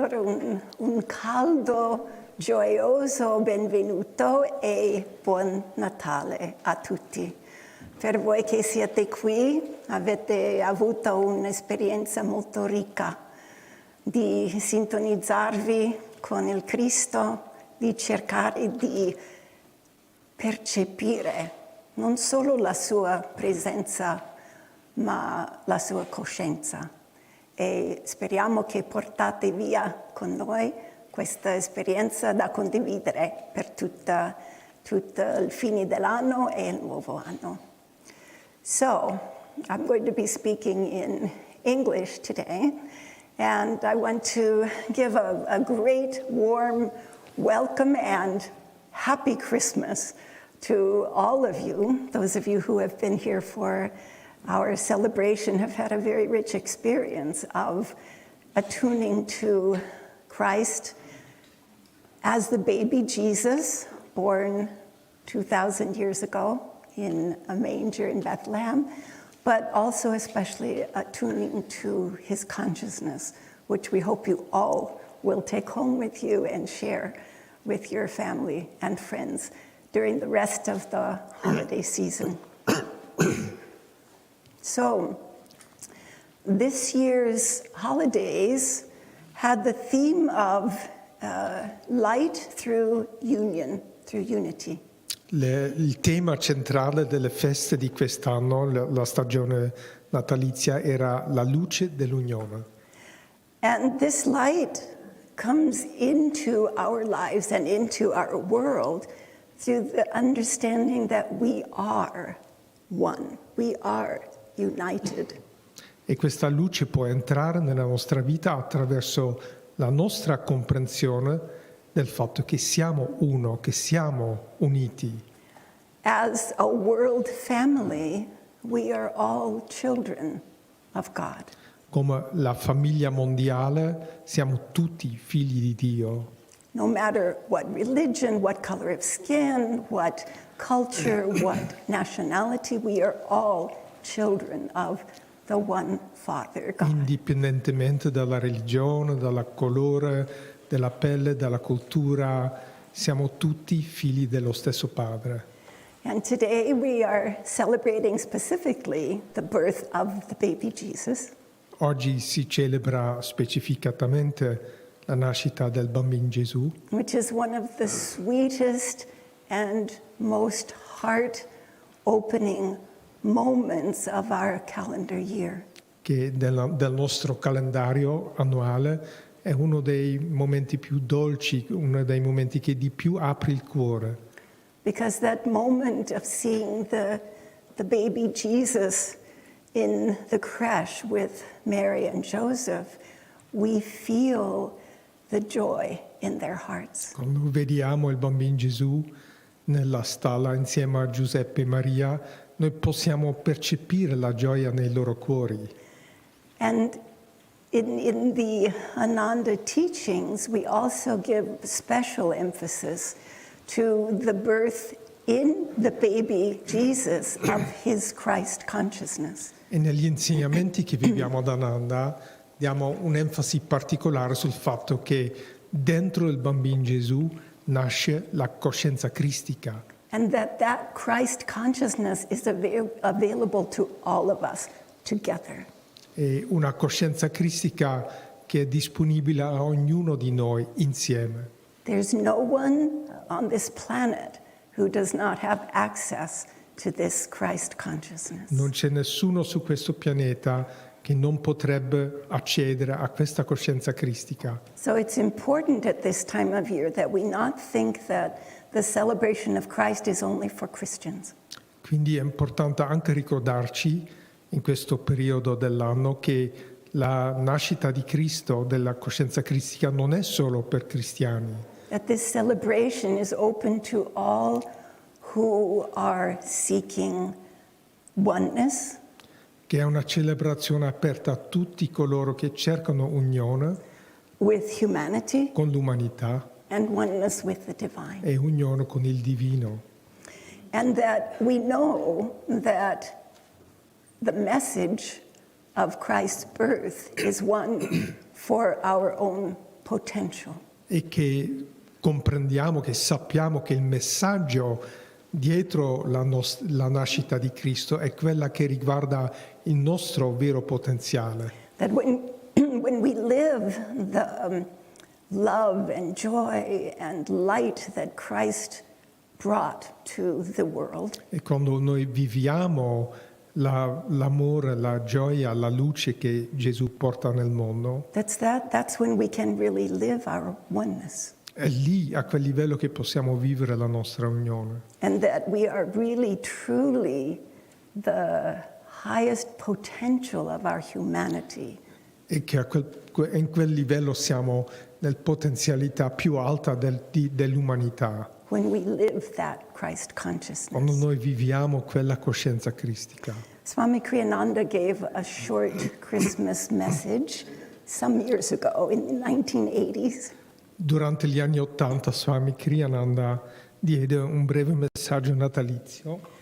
Allora un caldo, gioioso benvenuto e buon Natale a tutti. Per voi che siete qui avete avuto un'esperienza molto ricca di sintonizzarvi con il Cristo, di cercare di percepire non solo la sua presenza, ma la sua coscienza. E speriamo che portate via con noi questa esperienza da condividere per tutto il fine dell'anno e il nuovo anno. So, I'm going to be speaking in English today, and I want to give a great warm welcome and happy Christmas to all of you. Those of you who have been here for our celebration have had a very rich experience of attuning to Christ as the baby Jesus, born 2,000 years ago in a manger in Bethlehem, but also especially attuning to his consciousness, which we hope you all will take home with you and share with your family and friends during the rest of the holiday season. So, this year's holidays had the theme of light through union, through unity. Il tema centrale delle feste di quest'anno, la stagione natalizia, era la luce dell'unione. And this light comes into our lives and into our world through the understanding that we are one, we are united. E questa luce può entrare nella nostra vita attraverso la nostra comprensione del fatto che siamo uno, che siamo uniti. As a world family, we are all children of God. Come la famiglia mondiale siamo tutti figli di Dio. No matter what religion, what color of skin, what culture, what nationality, we are all children of the one Father, God. Indipendentemente dalla religione, dal colore, della pelle, dalla cultura, siamo tutti figli dello stesso Padre. And today we are celebrating specifically the birth of the baby Jesus. Oggi si celebra specificatamente la nascita del bambino Gesù, Which is one of the sweetest and most heart-opening moments of our calendar year. che del nostro calendario annuale è uno dei momenti più dolci, uno dei momenti che di più apre il cuore. Because that moment of seeing the baby Jesus in the creche with Mary and Joseph, we feel the joy in their hearts. Quando vediamo il bambino Gesù nella stalla insieme a Giuseppe e Maria, noi possiamo percepire la gioia nei loro cuori. And in the Ananda teachings, we also give special emphasis to the birth in the baby Jesus of his Christ consciousness. E negli insegnamenti che viviamo ad Ananda diamo un'enfasi particolare sul fatto che dentro il bambino Gesù nasce la coscienza cristica. And that Christ consciousness is available to all of us together. E una coscienza cristica che è disponibile a ognuno di noi insieme. There's no one on this planet who does not have access to this Christ consciousness. Non c'è nessuno su questo pianeta che non potrebbe accedere a questa coscienza cristica. So it's important at this time of year that we not think that the celebration of Christ is only for Christians. Quindi è importante anche ricordarci in questo periodo dell'anno che la nascita di Cristo, della coscienza cristica, non è solo per cristiani. That this celebration is open to all who are seeking oneness, Che è una celebrazione aperta a tutti coloro che cercano unione with humanity con l'umanità and oneness with the divine. e unione con il divino. And that we know that the message of Christ's birth is one for our own potential. e che comprendiamo, che sappiamo che il messaggio dietro la nascita di Cristo è quella che riguarda il nostro vero potenziale. That when we live the love and joy and light that Christ brought to the world, E quando noi viviamo l'amore, la gioia, la luce che Gesù porta nel mondo, that's when we can really live our oneness. è lì, a quel livello, che possiamo vivere la nostra unione. And that we are really, truly the highest potential of our humanity. E che in quel livello siamo nella potenzialità più alta dell'umanità, When we live that Christ quando consciousness. noi viviamo quella coscienza cristica. Swami Kriyananda gave a short Christmas message some years ago in the 1980s. Durante gli anni '80 Swami Kriyananda diede un breve messaggio natalizio,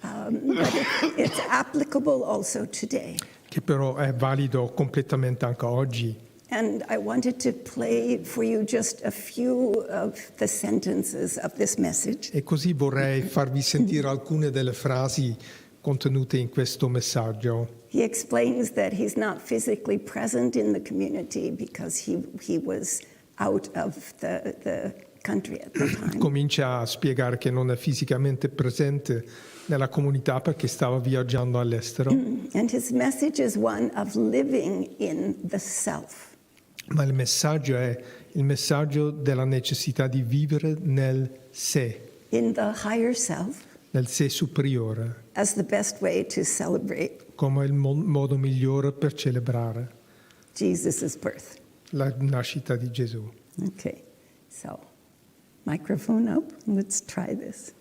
But it's applicable also today. che però è valido completamente anche oggi. And I wanted to play for you just a few of the sentences of this message. E così vorrei farvi sentire alcune delle frasi contenute in questo messaggio. He explains that he's not physically present in the community because he was out of the country at the time. Comincia a spiegare che non è fisicamente presente nella comunità perché stava viaggiando all'estero, And his message is one of living in the self. ma il messaggio è il messaggio della necessità di vivere nel sé, In the higher self nel sé superiore, as the best way to celebrate come il modo migliore per celebrare Jesus' birth. la nascita di Gesù. Okay, so microphone up. Let's try this.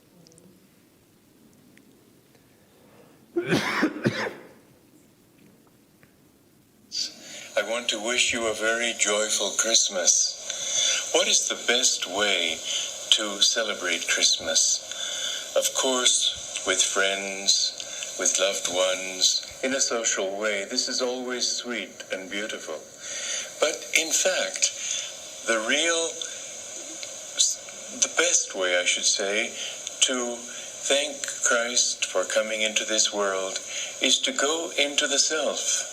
I want to wish you a very joyful Christmas. What is the best way to celebrate Christmas? Of course, with friends, with loved ones, in a social way. This is always sweet and beautiful. But in fact, the best way, I should say, to thank Christ for coming into this world is to go into the self.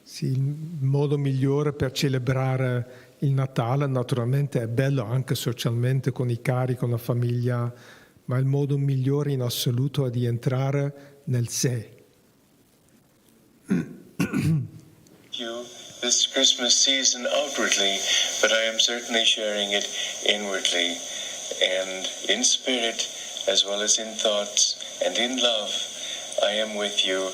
Sì, il modo migliore per celebrare il Natale, naturalmente è bello anche socialmente con i cari, con la famiglia, ma il modo migliore in assoluto è di entrare nel sé. You this Christmas season outwardly, but I am certainly sharing it inwardly and in spirit as well as in thoughts and in love. I am with you.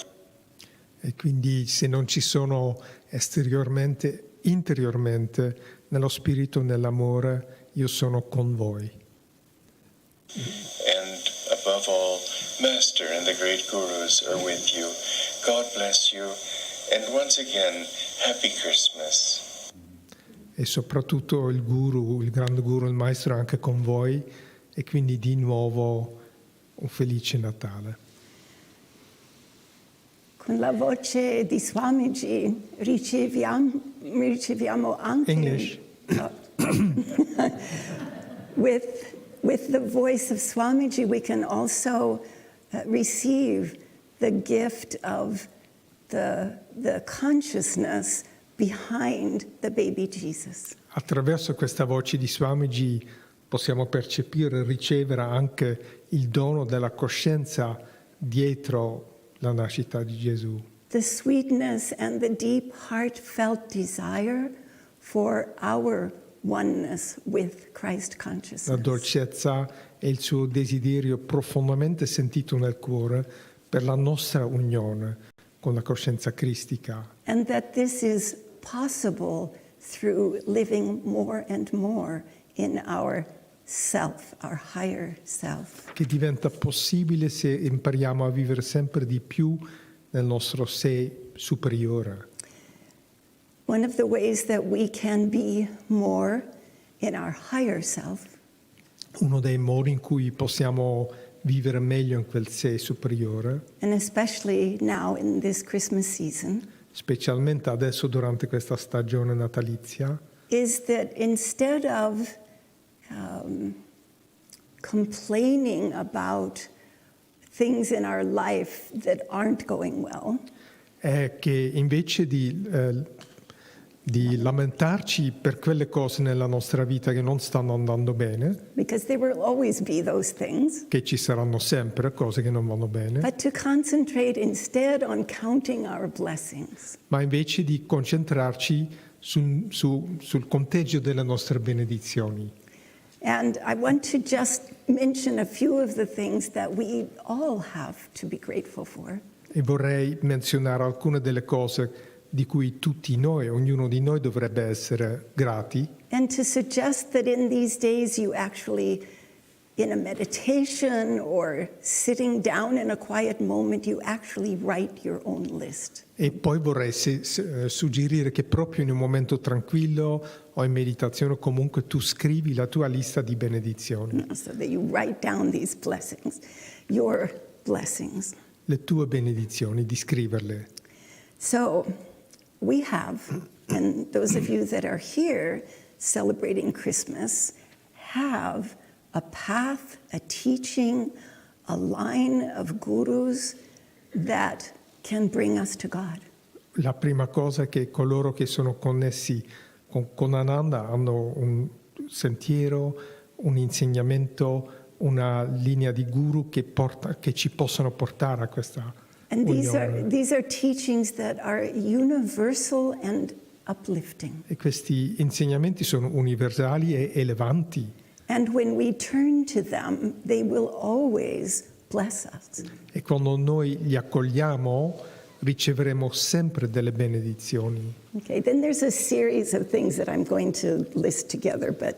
E quindi se non ci sono esteriormente, interiormente, nello spirito, nell'amore, io sono con voi. And above all, Master and the great gurus are with you. God bless you. And once again, Happy Christmas. E soprattutto il guru, il grande guru, il maestro è anche con voi, e quindi di nuovo un felice Natale. Con la voce di Swamiji riceviamo anche English. with the voice of Swamiji we can also receive the gift of the consciousness behind the baby Jesus. Attraverso questa voce di Swamiji possiamo percepire e ricevere anche il dono della coscienza dietro la nascita di Gesù. The sweetness and the deep heartfelt desire for our oneness with Christ La consciousness. dolcezza e il suo desiderio profondamente sentito nel cuore per la nostra unione con la coscienza cristica. And that this is possible through living more and more in our self, our higher self. Che diventa possibile se impariamo a vivere sempre di più nel nostro sé superiore. One of the ways that we can be more in our higher self Uno dei modi in cui possiamo vivere meglio in quel sé superiore, and especially now in this Christmas season, specialmente adesso durante questa stagione natalizia, is that instead of complaining about things in our life that aren't going well, è che invece di lamentarci per quelle cose nella nostra vita che non stanno andando bene, because there will always be those things, che ci saranno sempre cose che non vanno bene, but to concentrate instead on counting our blessings. ma invece di concentrarci sul conteggio delle nostre benedizioni. And I want to just mention a few of the things that we all have to be grateful for. E vorrei menzionare alcune delle cose di cui tutti noi, ognuno di noi dovrebbe essere grati, And to suggest that in these days you actually, in a meditation or sitting down in a quiet moment, you actually write your own list. e poi vorrei suggerire che proprio in un momento tranquillo o in meditazione comunque tu scrivi la tua lista di benedizioni, So that you write down these blessings, your blessings. le tue benedizioni, di scriverle. So we have, and those of you that are here celebrating Christmas, have a path, a teaching, a line of gurus that can bring us to God. La prima cosa è che coloro che sono connessi con Ananda hanno un sentiero, un insegnamento, una linea di guru che ci possono portare a questa And unione. these are teachings that are universal and uplifting. E questi insegnamenti sono universali e elevanti. And when we turn to them, they will always bless us. E quando noi li accogliamo, riceveremo sempre delle benedizioni. Okay, then there's a series of things that I'm going to list together, but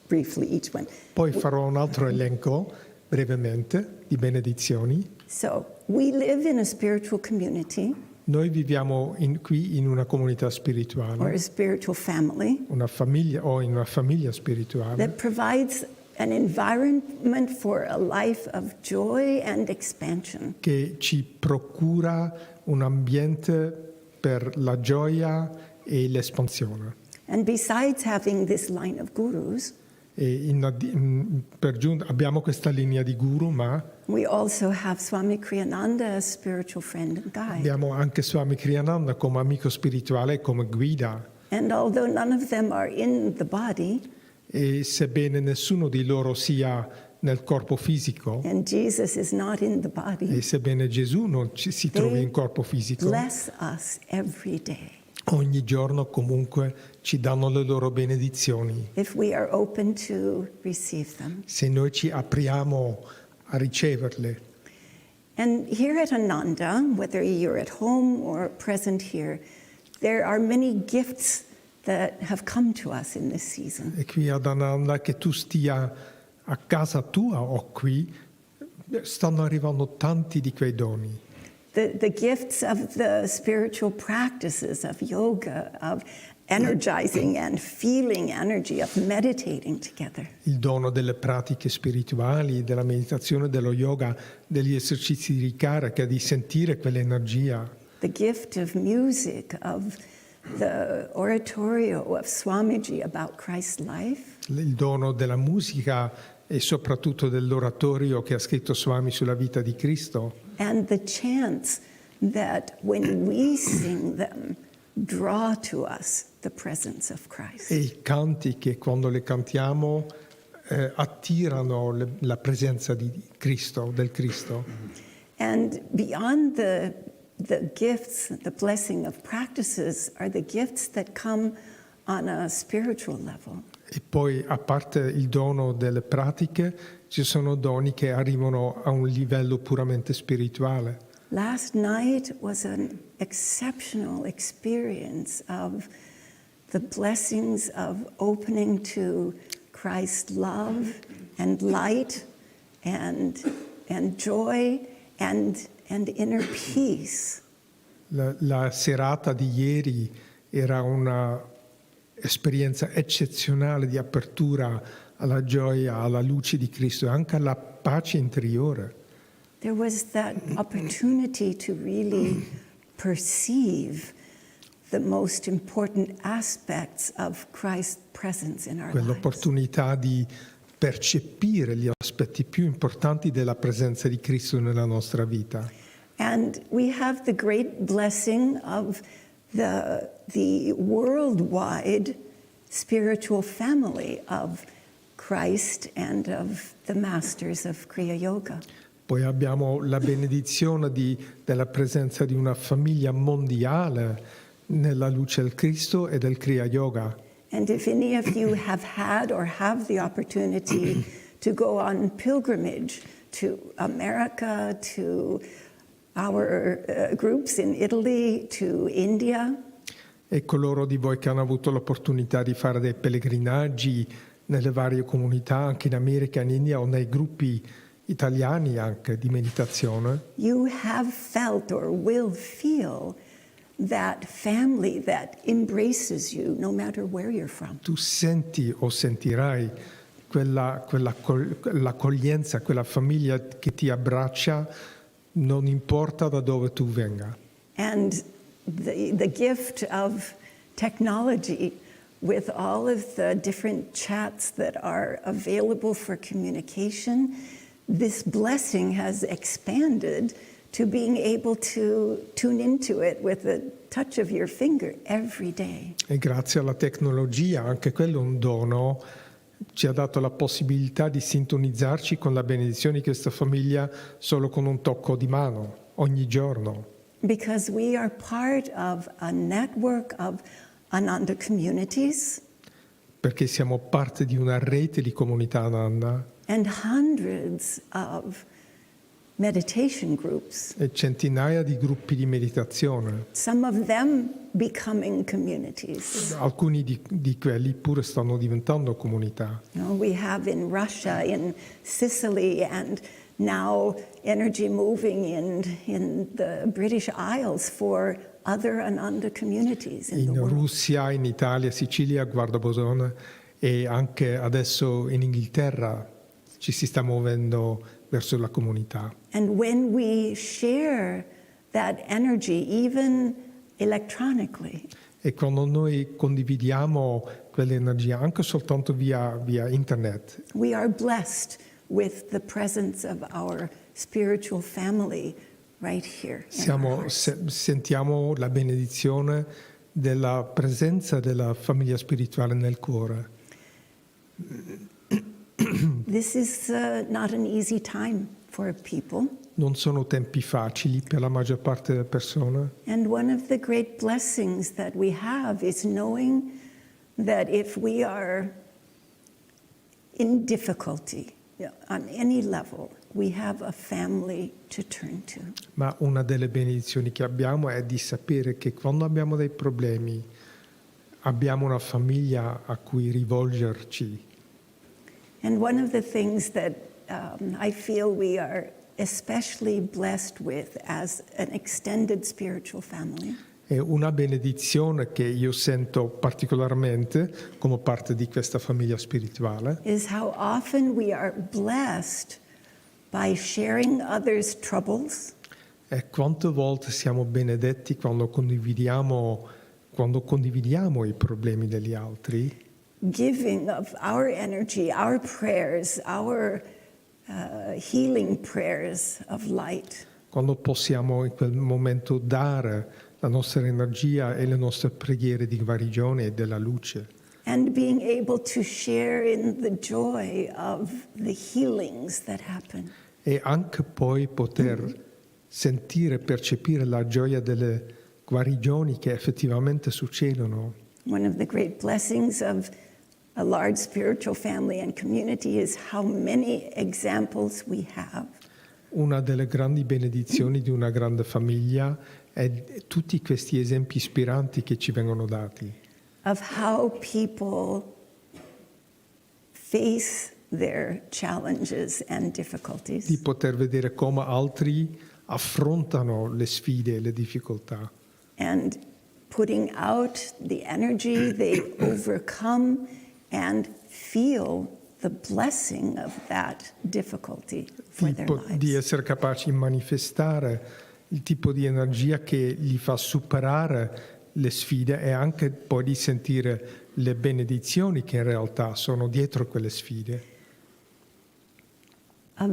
briefly each one. Poi farò un altro elenco, brevemente, di benedizioni. So, we live in a spiritual community Noi viviamo qui in una comunità or spirituale, a spiritual family una famiglia o in una famiglia spirituale, that provides an environment for a life of joy and expansion. che ci procura un ambiente per la gioia e l'espansione. And besides having this line of gurus, E per giunta abbiamo questa linea di guru, ma we also have Swami Kriyananda as spiritual friend and guide. abbiamo anche Swami Kriyananda come amico spirituale e come guida. And although none of them are in the body, E sebbene nessuno di loro sia nel corpo fisico, and Jesus is not in the e body, sebbene Gesù non si trovi in corpo fisico, bless us every day ogni giorno comunque ci danno le loro benedizioni. if we are open to receive them. Se noi ci apriamo a riceverle. And here at Ananda, whether you're at home or present here, there are many gifts that have come to us in this season. E qui ad Ananda, che tu stia a casa tua o qui, stanno arrivando tanti di quei doni. The gifts of the spiritual practices of yoga, of energizing and feeling energy, of meditating together. Il dono delle pratiche spirituali, della meditazione, dello yoga, degli esercizi di carica, di sentire quell'energia. The gift of music, of the oratorio of Swamiji about Christ's life. Il dono della musica e soprattutto dell'oratorio che ha scritto Swami sulla vita di Cristo. And the chants that when we sing them draw to us the presence of Christ. E i canti che quando le cantiamo attirano la presenza di Cristo, del Cristo. And beyond the gifts, the blessing of practices are the gifts that come on a spiritual level. E poi, a parte il dono delle pratiche, ci sono doni che arrivano a un livello puramente spirituale. Last night was an exceptional experience of the blessings of opening to Christ's love and light and joy and inner peace. La serata di ieri era una esperienza eccezionale di apertura alla gioia, alla luce di Cristo e anche alla pace interiore. There was that opportunity to really perceive the most important aspects of Christ's presence in our lives. Quell'opportunità di percepire gli aspetti più importanti della presenza di Cristo nella nostra vita. And we have the great blessing of the worldwide spiritual family of Christ and of the masters of Kriya Yoga. Poi abbiamo la benedizione della presenza di una famiglia mondiale nella luce del Cristo e del Kriya Yoga. And if any of you have had or have the opportunity to go on pilgrimage to America, to our groups in Italy, to India, E coloro di voi che hanno avuto l'opportunità di fare dei pellegrinaggi nelle varie comunità, anche in America, in India, o nei gruppi italiani anche di meditazione, you have felt or will feel that family that embraces you no matter where you're from. tu senti o sentirai l'accoglienza, quella famiglia che ti abbraccia, non importa da dove tu venga. And the gift of technology with all of the different chats that are available for communication, this blessing has expanded to being able to tune into it with a touch of your finger every day. E grazie alla tecnologia, anche quello è un dono, ci ha dato la possibilità di sintonizzarci con la benedizione di questa famiglia solo con un tocco di mano, ogni giorno. Because we are part of a network of Ananda communities Perché siamo parte di una rete di comunità Ananda and hundreds of meditation groups, e centinaia di gruppi di meditazione. some of them becoming communities. Alcuni di quelli pure stanno diventando comunità. You know, we have in Russia, in Sicily, and now energy moving in the British Isles for other Ananda communities in the In world. Russia, in Italia, Sicilia, Guardabosone e anche adesso in Inghilterra ci si sta muovendo verso la comunità. And when we share that energy, even electronically, E quando noi condividiamo quell'energia anche soltanto via internet, we are blessed with the presence of our spiritual family right here. in our hearts. sentiamo la benedizione della presenza della famiglia spirituale nel cuore. This is not an easy time for people. Non sono tempi facili per la maggior parte delle persone. And one of the great blessings that we have is knowing that if we are in difficulty on any level, we have a family to turn to. Ma una delle benedizioni che abbiamo è di sapere che quando abbiamo dei problemi abbiamo una famiglia a cui rivolgerci. And one of the things that I feel we are especially blessed with as an extended spiritual family È una benedizione che io sento particolarmente come parte di questa famiglia spirituale. is how often we are blessed by sharing others' troubles, E quante volte siamo benedetti quando condividiamo i problemi degli altri, giving of our energy, our prayers, our healing prayers of light. quando possiamo in quel momento dare la nostra energia e le nostre preghiere di guarigione e della luce. And being able to share in the joy of the healings that happen. E anche poi poter sentire e percepire la gioia delle guarigioni che effettivamente succedono. One of the great blessings of a large spiritual family and community is how many examples we have Una delle grandi benedizioni di una grande famiglia è tutti questi esempi ispiranti che ci vengono dati, of how people face their challenges and difficulties. di poter vedere come altri affrontano le sfide e le difficoltà And putting out the energy, they overcome and feel the blessing of that difficulty for their di lives. essere capaci di manifestare il tipo di energia che li fa superare le sfide e anche poi di sentire le benedizioni che in realtà sono dietro quelle sfide. On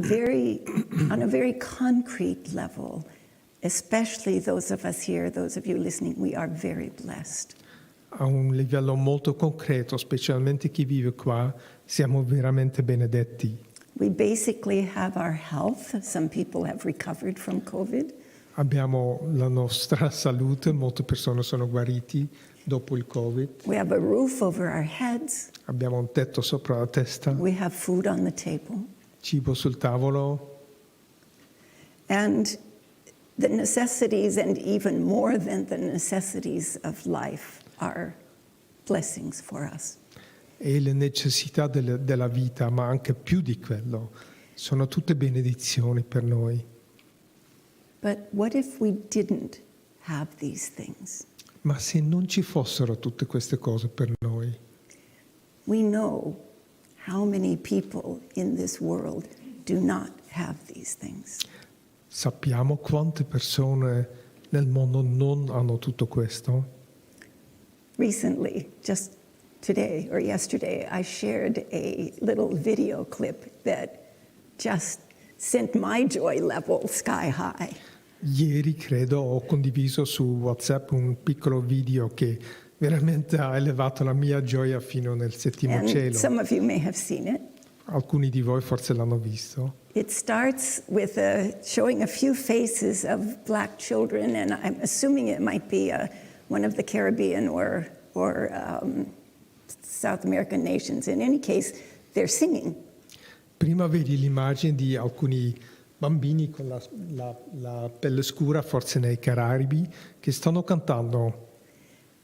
a very concrete level, especially those of us here, those of you listening, we are very blessed. A un livello molto concreto, specialmente chi vive qua, siamo veramente benedetti. We basically have our health. Some people have recovered from COVID. Abbiamo la nostra salute, molte persone sono guariti dopo il Covid. We have a roof over our heads. Abbiamo un tetto sopra la testa, We have food on the table. cibo sul tavolo And the necessities, and even more than the necessities of life, are blessings for us. e le necessità della vita, ma anche più di quello, sono tutte benedizioni per noi. But what if we didn't have these things? Ma se non ci fossero tutte queste cose per noi, We know how many people in this world do not have these things. sappiamo quante persone nel mondo non hanno tutto questo? Recently, just today or yesterday, I shared a little video clip that just sent my joy level sky high. Ieri, credo, ho condiviso su WhatsApp un piccolo video che veramente ha elevato la mia gioia fino nel settimo And cielo. some of you may have seen it. Alcuni di voi forse l'hanno visto. It starts with showing a few faces of black children, and I'm assuming it might be one of the Caribbean or South American nations. In any case, they're singing. Prima vedi l'immagine di alcuni bambini con la pelle scura, forse nei Caraibi, che stanno cantando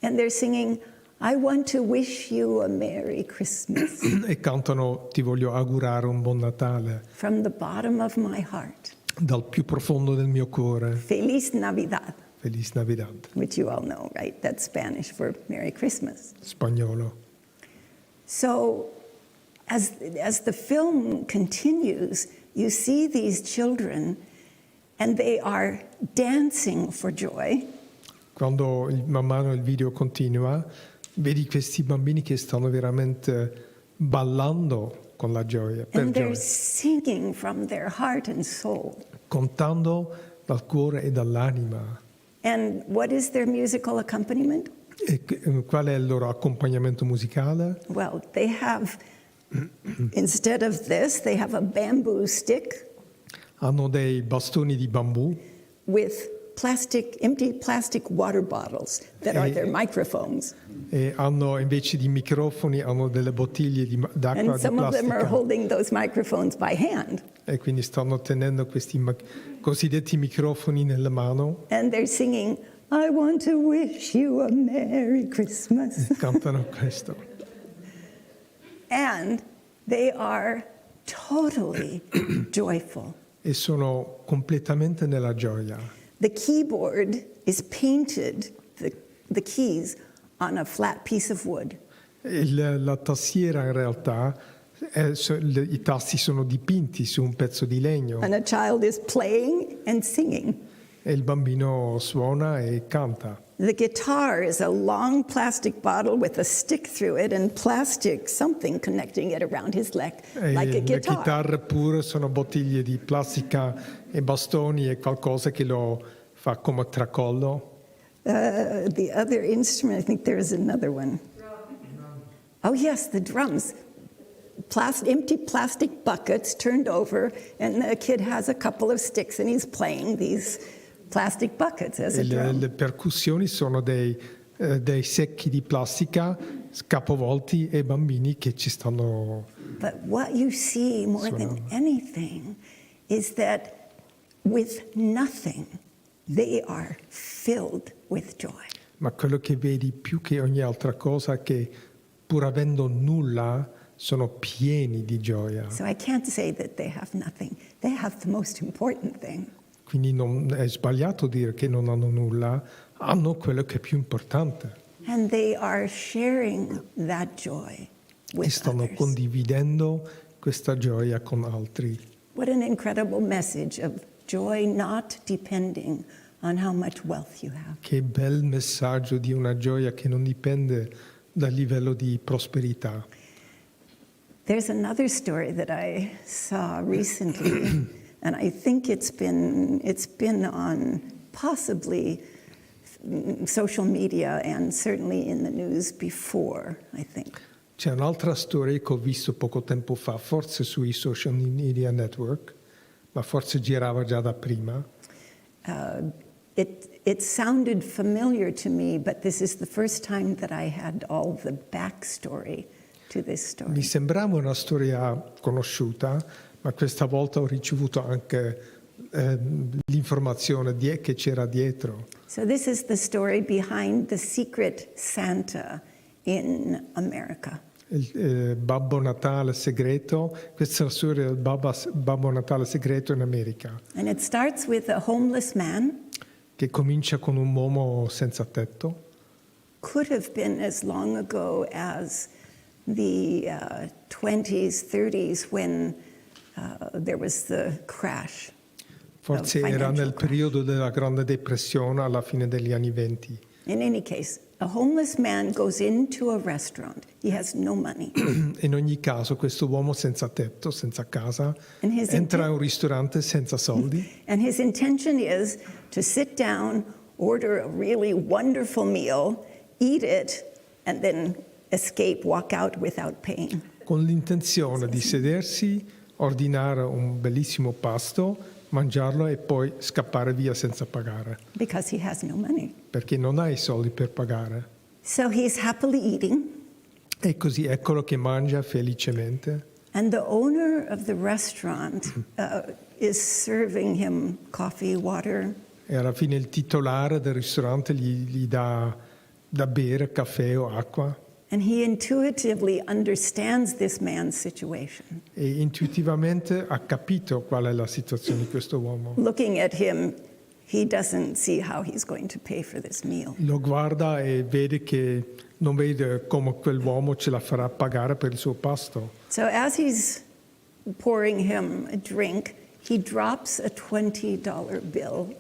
And they're singing, I want to wish you a Merry Christmas e cantano Ti voglio augurare un buon Natale from the bottom of my heart. dal più profondo del mio cuore. Feliz Navidad, Feliz Navidad, which you all know, right? That's Spanish for Merry Christmas. spagnolo. So as the film continues, you see these children and they are dancing for joy. Quando man mano il video continua, vedi questi bambini che stanno veramente ballando con la gioia, per And they're gioia, singing from their heart and soul. cantando dal cuore e dall'anima. And what is their musical accompaniment? E qual è il loro accompagnamento musicale? Well, they have, instead of this, they have a bamboo stick Hanno dei bastoni di bambù with empty plastic water bottles that are their microphones. e hanno invece di microfoni hanno delle bottiglie d'acqua And di some of them are plastica holding those microphones by hand. e quindi stanno tenendo questi cosiddetti microfoni nella mano And they're singing, I want to wish you a Merry Christmas. e cantano questo. And they are totally joyful. E sono completamente nella gioia. The keyboard is painted, the keys, on a flat piece of wood. La tastiera in realtà, i tasti sono dipinti su un pezzo di legno And a child is playing and singing. e il bambino suona e canta. The guitar is a long plastic bottle with a stick through it and plastic something connecting it around his neck, like a Le guitar. chitarre pure sono bottiglie di plastica e bastoni e qualcosa che lo fa come tracollo. The other instrument, I think there is another one. Oh yes, the drums. Empty plastic buckets turned over, and the kid has a couple of sticks and he's playing these plastic buckets as a drum. Le percussioni sono dei secchi di plastica capovolti e bambini che ci stanno. But what you see more than anything is that with nothing, they are filled with joy. Ma quello che vedi più che ogni altra cosa è che pur avendo nulla sono pieni di gioia. So I can't say that they have nothing. They have the most important thing. Quindi non è sbagliato dire che non hanno nulla, hanno quello che è più importante. And they are sharing that joy with E stanno others. condividendo questa gioia con altri. What an incredible message of joy not depending on how much wealth you have. Che bel messaggio di una gioia che non dipende dal livello di prosperità. There's another story that I saw recently, and I think it's been on possibly social media and certainly in the news before, I think. C'è un'altra storia che ho visto poco tempo fa, forse sui social media network, ma forse girava già da prima. It sounded familiar to me, but this is the first time that I had all the backstory to this story. Mi sembrava una storia conosciuta, ma questa volta ho ricevuto anche l'informazione che c'era dietro. So this is the story behind the secret Santa in America. Il Babbo Natale segreto, questa è la storia del Babbo Natale segreto in America. And it starts with a homeless man. Che comincia con un uomo senza tetto. Could have been as long ago as the 20s, 30s when there was the crash. Forse era nel periodo della Grande Depressione alla fine degli anni 20. In any case, a homeless man goes into a restaurant. He has no money. In ogni caso, questo uomo senza tetto, senza casa, entra in un ristorante senza soldi. And his intention is to sit down, order a really wonderful meal, eat it, and then escape, walk out without paying. Con l'intenzione di sedersi, ordinare un bellissimo pasto, mangiarlo e poi scappare via senza pagare. Because he has no money. Perché non ha i soldi per pagare. So he's happily eating. E così eccolo che mangia felicemente. And the owner of the restaurant is serving him coffee, water. E alla fine il titolare del ristorante gli dà da bere caffè o acqua. And he intuitively understands this man's situation. E intuitivamente ha capito qual è la situazione di questo uomo. Looking at him, he doesn't see how he's going to pay for this meal. Lo guarda e vede che non vede come quell'uomo ce la farà pagare per il suo pasto. So as he's pouring him a drink, he drops a $20 bill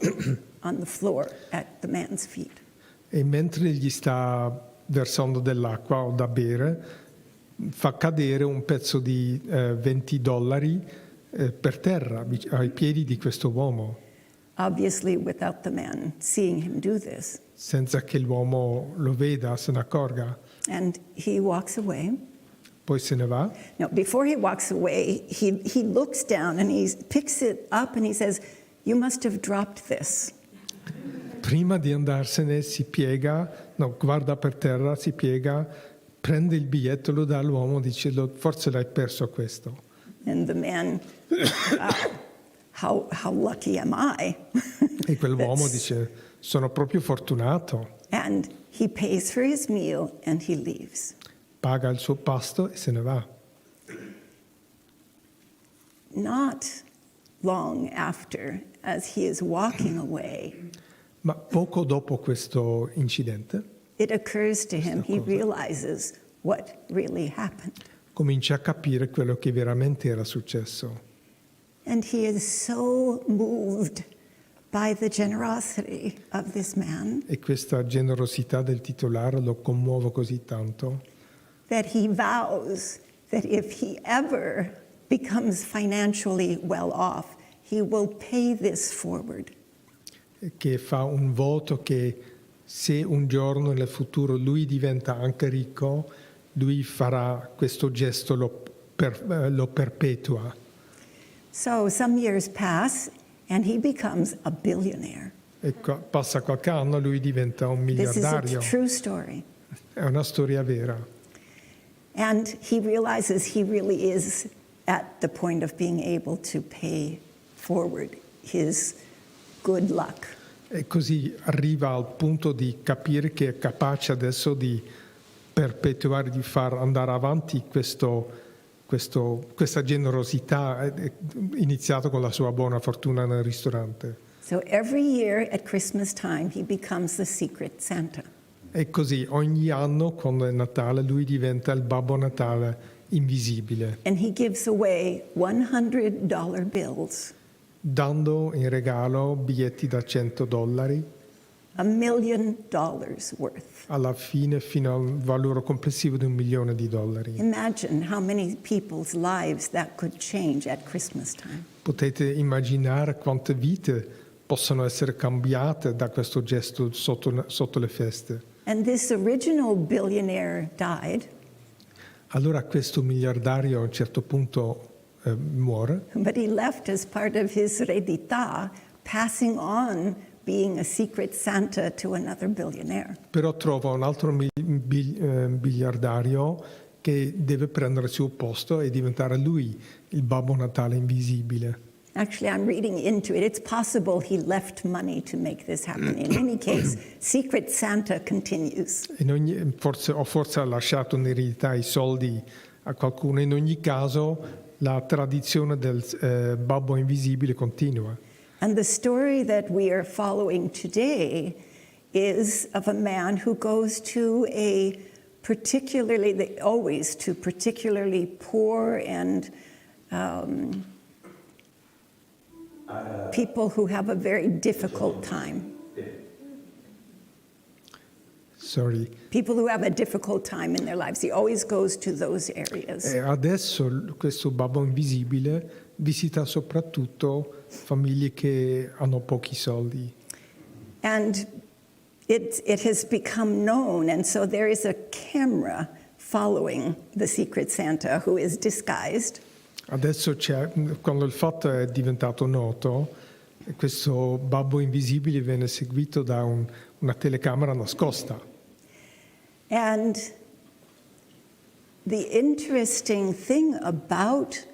on the floor at the man's feet. E mentre gli sta versando dell'acqua o da bere, fa cadere un pezzo di $20 per terra, ai piedi di questo uomo. Obviously, without the man seeing him do this. Senza che l'uomo lo veda, se ne accorga. And he walks away. Poi se ne va. No, before he walks away, he looks down and he picks it up and he says, "You must have dropped this." Prima di andarsene si piega, guarda per terra, si piega, prende il biglietto, lo dà all'uomo, dice forse l'hai perso questo. And the man, how lucky am I? E quell'uomo dice, sono proprio fortunato. And he pays for his meal and he leaves. Paga il suo pasto e se ne va. Not long after, as he is walking away, ma poco dopo questo incidente, it occurs to him, he realizes what really happened. Comincia a capire quello che veramente era successo. And he is so moved by the generosity of this man E questa generosità del titolare lo commuove così tanto that he vows that if he ever becomes financially well off, he will pay this forward. che fa un voto che se un giorno nel futuro lui diventa anche ricco, lui farà questo gesto, lo perpetua. So some years pass and he becomes a billionaire. E passa qualche anno, lui diventa un This is a miliardario. true story. È una storia vera. And he realizes he really is at the point of being able to pay forward his good luck. E così arriva al punto di capire che è capace adesso di perpetuare, di far andare avanti questa generosità iniziata con la sua buona fortuna nel ristorante. So every year at Christmas time, he becomes the secret Santa. E così ogni anno, quando è Natale, lui diventa il Babbo Natale invisibile. And he gives away $100 bills. dando in regalo biglietti da $100, $1 million worth. alla fine fino al valore complessivo di $1 milione. Imagine how many people's lives that could change at Christmas time. Potete immaginare quante vite possono essere cambiate da questo gesto sotto le feste. And this original billionaire died, Allora questo miliardario a un certo punto muore, but he left as part of his eredità, passing on being a secret Santa to another billionaire. però trova un altro miliardario che deve prendere il suo posto e diventare lui il Babbo Natale invisibile. Actually, I'm reading into it. It's possible he left money to make this happen. In any case, Secret Santa continues. Forse ha lasciato in eredità i soldi a qualcuno. In ogni caso, la tradizione del Babbo Invisibile continua. And the story that we are following today is of a man who goes to particularly poor and people who have a very difficult time. Sorry. People who have a difficult time in their lives. He always goes to those areas. E adesso questo Babbo Invisibile visita soprattutto famiglie che hanno pochi soldi. And it has become known, and so there is a camera following the Secret Santa who is disguised. Adesso quando il fatto è diventato noto, questo Babbo Invisibile viene seguito da una telecamera nascosta. And the interesting thing about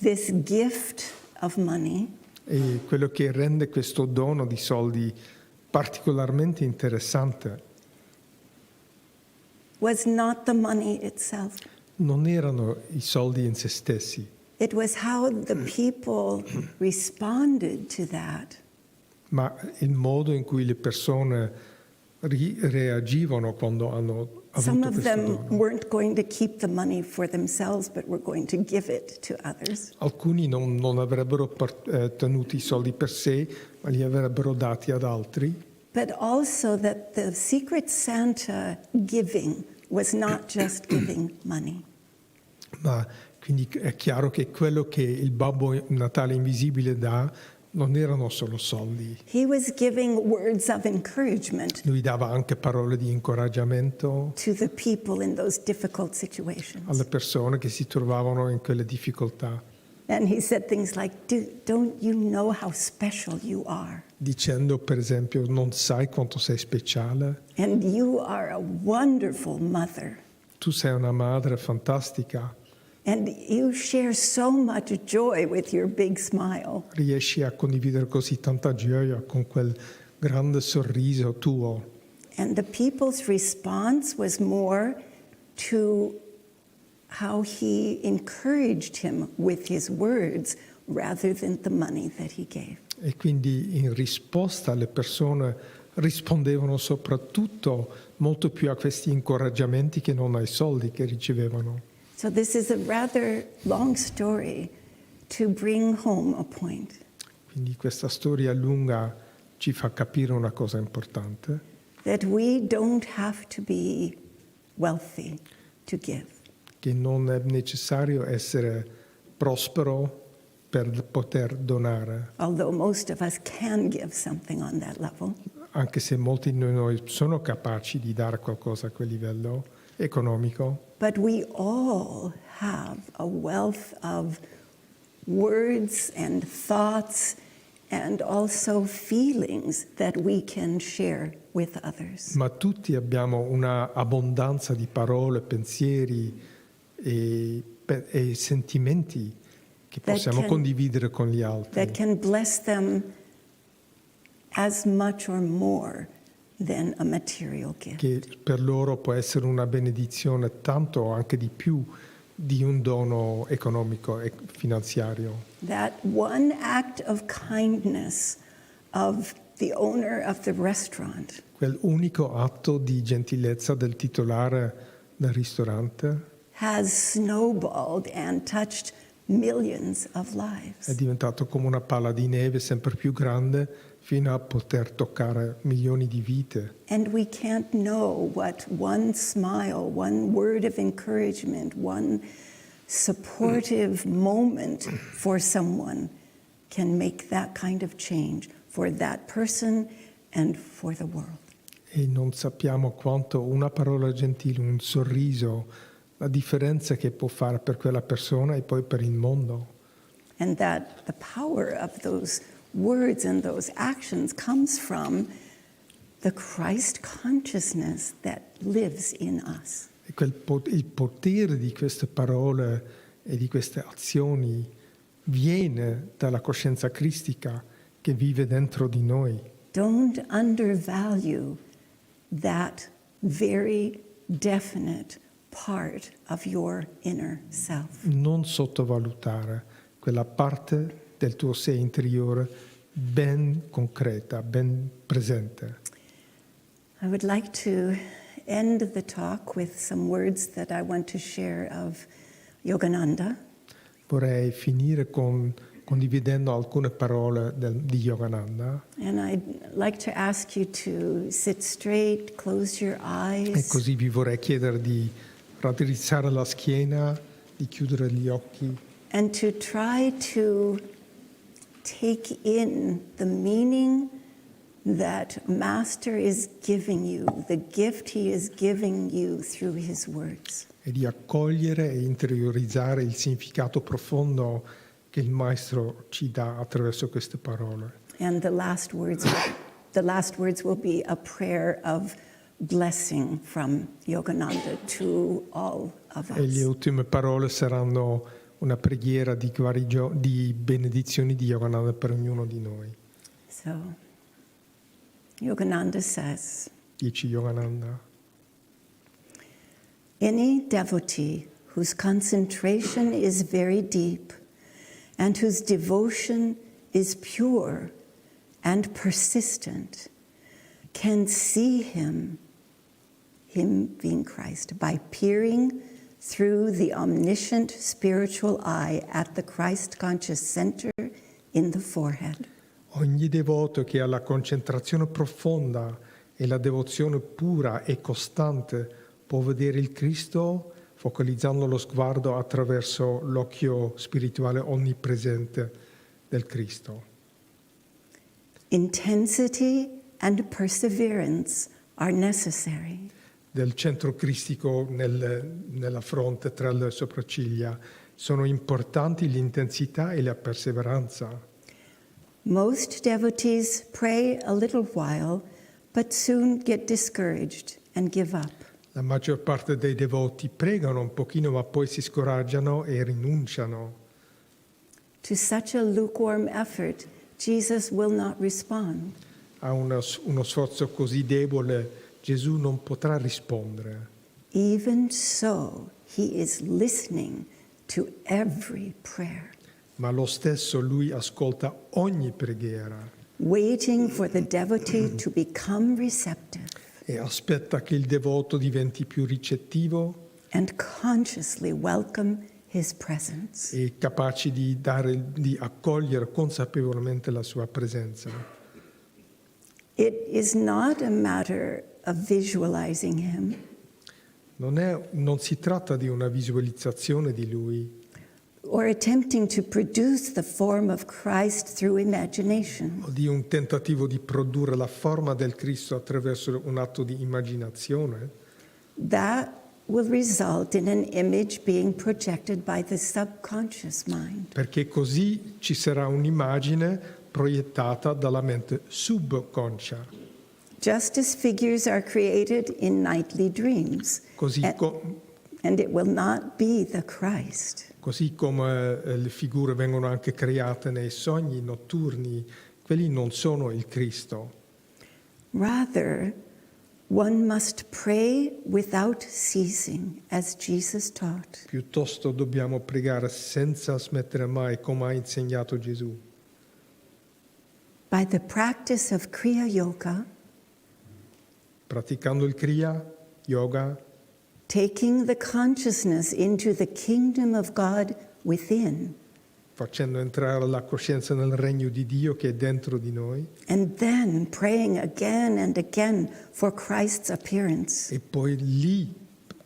this gift of money E quello che rende questo dono di soldi particolarmente interessante was not the money itself. non erano i soldi in se stessi, It was how the people responded to that. ma il modo in cui le persone reagivano quando hanno Some avuto of questo them dono. weren't going to keep the money for themselves, but were going to give it to others. Alcuni non avrebbero tenuto i soldi per sé, ma li avrebbero dati ad altri. But also that the Secret Santa giving was not just giving money. Ma quindi è chiaro che quello che il Babbo Natale Invisibile dà non erano solo soldi. He was giving words of encouragement Lui dava anche parole di incoraggiamento to the people in those difficult situations. alle persone che si trovavano in quelle difficoltà, And he said things like, don't you know how special you are? dicendo per esempio: non sai quanto sei speciale, And you are a wonderful mother. tu sei una madre fantastica, And you share so much joy with your big smile. riesci a condividere così tanta gioia con quel grande sorriso tuo. And the people's response was more to how he encouraged him with his words rather than the money that he gave. E quindi in risposta le persone rispondevano soprattutto molto più a questi incoraggiamenti che non ai soldi che ricevevano. So this is a rather long story to bring home a point. Quindi questa storia lunga ci fa capire una cosa importante, That we don't have to be wealthy to give. che non è necessario essere prospero per poter donare, Although most of us can give something on that level. anche se molti di noi sono capaci di dare qualcosa a quel livello economico. But we all have a wealth of words and thoughts and also feelings that we can share with others. Ma tutti abbiamo una abbondanza di parole, pensieri e sentimenti che possiamo condividere con gli altri, That can bless them as much or more than a material gift. che per loro può essere una benedizione tanto o anche di più di un dono economico e finanziario. That one act of kindness of the owner of the restaurant Quel unico atto di gentilezza del titolare del ristorante has snowballed and touched millions of lives. È diventato come una palla di neve sempre più grande fino a poter toccare milioni di vite. And we can't know what one smile, one word of encouragement, one supportive moment for someone can make that kind of change for that person and for the world. E non sappiamo quanto una parola gentile, un sorriso, la differenza che può fare per quella persona e poi per il mondo. And that the power of those words and those actions comes from the Christ consciousness that lives in us. E il potere di queste parole e di queste azioni viene dalla coscienza cristica che vive dentro di noi. Don't undervalue that very definite part of your inner self. Non sottovalutare quella parte del tuo sé interiore ben concreta, ben presente. I would like to end the talk with some words that I want to share of Yogananda. Vorrei finire condividendo alcune parole di Yogananda. And I'd like to ask you to sit straight, close your E eyes, così vi vorrei chiedere di raddrizzare la schiena, di chiudere gli occhi and to try to take in the meaning that Master is giving you, the gift he is giving you through his words. e di accogliere e interiorizzare il significato profondo che il Maestro ci dà attraverso queste parole. And the last words will be a prayer of blessing from Yogananda to all of E le us. ultime parole saranno una preghiera di benedizioni di Yogananda per ognuno di noi. So, Yogananda says, Dice Yogananda: any devotee whose concentration is very deep and whose devotion is pure and persistent can see him being Christ, by peering through the omniscient spiritual eye at the Christ conscious center in the forehead. ogni devoto che ha la concentrazione profonda e la devozione pura e costante può vedere il Cristo focalizzando lo sguardo attraverso l'occhio spirituale onnipresente del Cristo. Intensity and perseverance are necessary. Del centro cristico nella fronte, tra le sopracciglia, sono importanti l'intensità e la perseveranza. Most devotees pray a little while, but soon get discouraged and give up. La maggior parte dei devoti pregano un pochino, ma poi si scoraggiano e rinunciano. To such a lukewarm effort, Jesus will not respond. A uno sforzo così debole, Gesù non potrà rispondere. Even so, he is listening to every prayer, Ma lo stesso Lui ascolta ogni preghiera waiting for the devotee to become receptive e aspetta che il devoto diventi più ricettivo and consciously welcome his presence. e capace di accogliere consapevolmente la sua presenza. It is not a matter of visualizing him, Non si tratta di una visualizzazione di Lui or attempting to produce the form of Christ through imagination. o di un tentativo di produrre la forma del Cristo attraverso un atto di immaginazione. That will result in an image being projected by the subconscious mind. Perché così ci sarà un'immagine proiettata dalla mente subconscia. Just as figures are created in nightly dreams, Così, and it will not be the Christ. così come le figure vengono anche create nei sogni notturni, quelli non sono il Cristo. Rather, one must pray without ceasing, as Jesus taught. Piuttosto dobbiamo pregare senza smettere mai, come ha insegnato Gesù. By the practice of Kriya Yoga, Praticando il Kriya Yoga, taking the consciousness into the kingdom of God within. Facendo entrare la coscienza nel regno di Dio che è dentro di noi. And then praying again and again for Christ's appearance. E poi lì,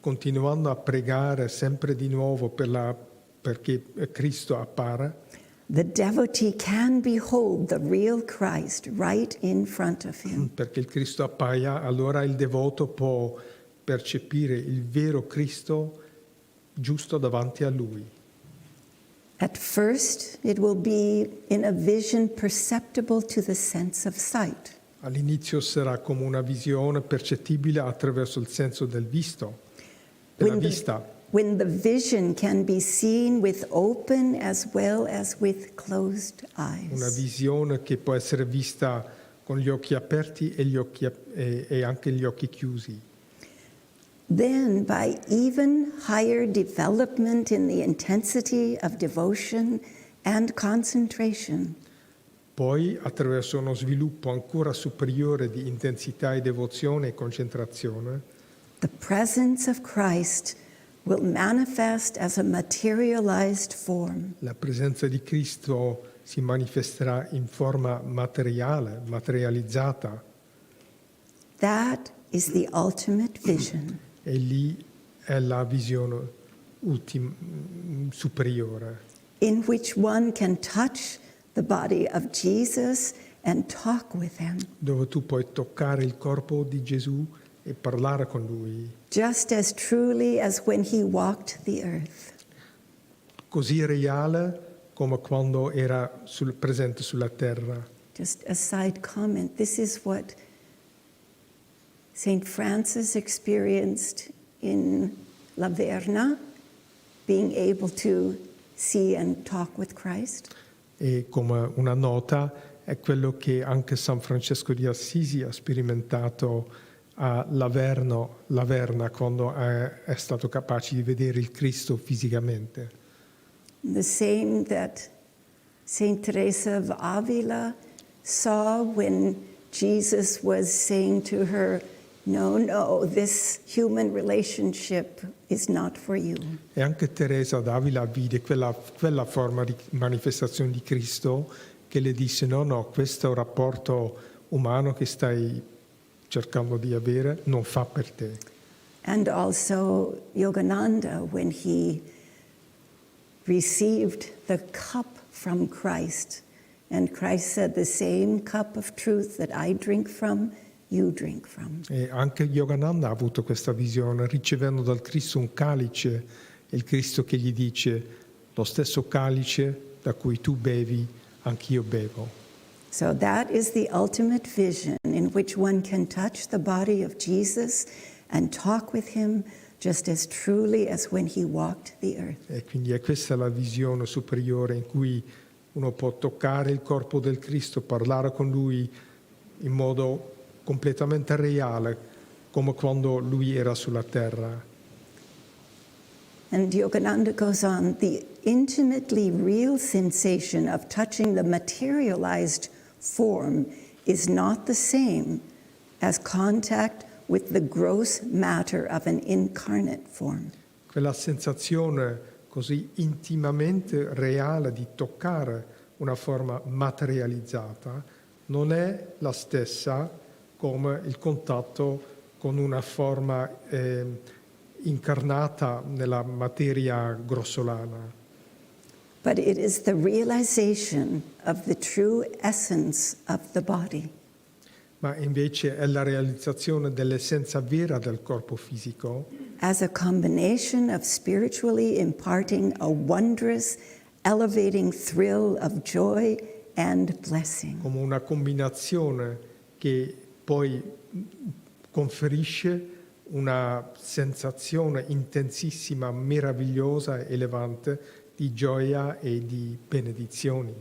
continuando a pregare sempre di nuovo perché Cristo appara, The devotee can behold the real Christ right in front of him. perché il Cristo appaia, allora il devoto può percepire il vero Cristo giusto davanti a lui. At first, it will be in a vision perceptible to the sense of sight. All'inizio sarà come una visione percettibile attraverso il senso del visto, della vista. When the vision can be seen with open as well as with closed Una eyes. visione che può essere vista con gli occhi aperti e anche gli occhi chiusi. Then, by even higher development in the intensity of devotion and concentration, Poi, attraverso uno sviluppo ancora superiore di intensità e devozione e concentrazione, the presence of Christ will manifest as a materialized form. la presenza di Cristo si manifesterà in forma materializzata, That is the ultimate vision. e lì è la visione superiore, In which one can touch the body of Jesus and talk with him, dove tu puoi toccare il corpo di Gesù e parlare con Lui, just as truly as when he walked the earth. così reale come quando era presente sulla terra. Just a side comment, this is what St. Francis experienced in La Verna, being able to see and talk with Christ. E come una nota è quello che anche San Francesco di Assisi ha sperimentato a Laverna quando è stato capace di vedere il Cristo fisicamente. The same that Saint Teresa of Avila saw when Jesus was saying to her, no, this human relationship is not for you. E anche Teresa d'Avila vide quella forma di manifestazione di Cristo che le disse no, questo rapporto umano che stai cercando di avere non fa per te. And also Yogananda, when he received the cup from Christ, and Christ said, the same cup of truth that I drink from, you drink from. E anche Yogananda ha avuto questa visione, ricevendo dal Cristo un calice, e il Cristo che gli dice, lo stesso calice da cui tu bevi, anch'io bevo. So that is the ultimate vision in which one can touch the body of Jesus and talk with him just as truly as when he walked the earth. E quindi è questa la visione superiore in cui uno può toccare il corpo del Cristo, parlare con Lui in modo completamente reale, come quando Lui era sulla terra. And Yogananda goes on, the intimately real sensation of touching the materialized form is not the same as contact with the gross matter of an incarnate form. Quella sensazione così intimamente reale di toccare una forma materializzata non è la stessa come il contatto con una forma incarnata nella materia grossolana. But it is the realization of the true essence of the body. Ma invece è la realizzazione dell'essenza vera del corpo fisico As a combination of spiritually imparting a wondrous, elevating thrill of joy and blessing. come una combinazione che poi conferisce una sensazione intensissima, meravigliosa, elevante di gioia e di benedizioni.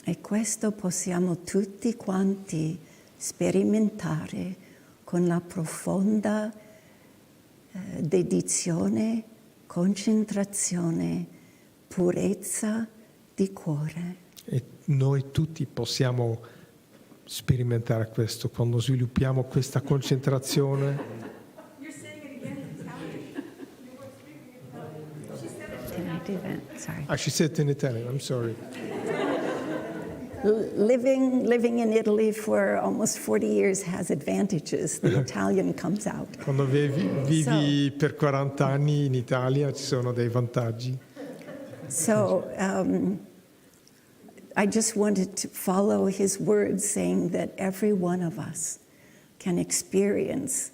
E questo possiamo tutti quanti sperimentare con la profonda dedizione, concentrazione, purezza di cuore. E noi tutti possiamo sperimentare questo quando sviluppiamo questa concentrazione. Can I do that? Sorry. Ah, she said in Italian, I'm sorry. Living in Italy for almost 40 years has advantages. The Italian comes out. Quando vivi per 40 anni in Italia ci sono dei vantaggi. So I just wanted to follow his words, saying that every one of us can experience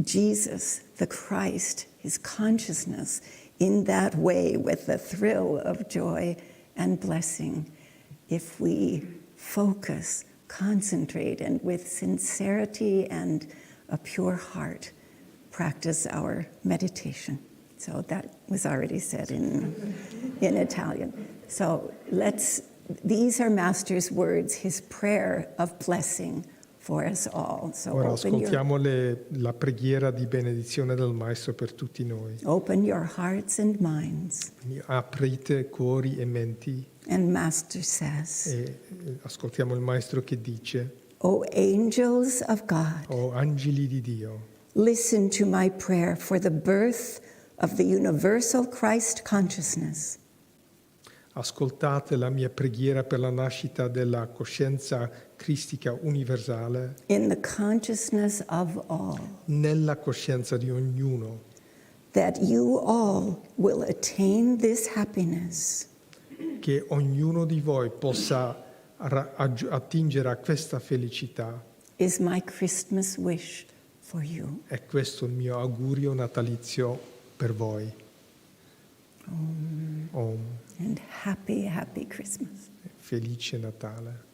Jesus, the Christ, his consciousness in that way, with the thrill of joy and blessing, if we focus, concentrate, and with sincerity and a pure heart practice our meditation. So that was already said in Italian. So these are Master's words, his prayer of blessing for us all. So Ora ascoltiamo la preghiera di benedizione del Maestro per tutti noi. Open your hearts and minds. Quindi aprite cuori e menti. And Master says, E ascoltiamo il Maestro che dice: O angels of God, O angeli di Dio, listen to my prayer for the birth of the universal Christ consciousness. ascoltate la mia preghiera per la nascita della coscienza cristica universale In the consciousness of all, nella coscienza di ognuno, that you all will attain this happiness che ognuno di voi possa attingere a questa felicità. is my Christmas wish for you. È questo il mio augurio natalizio per voi. Om. And happy, happy Christmas. Felice Natale.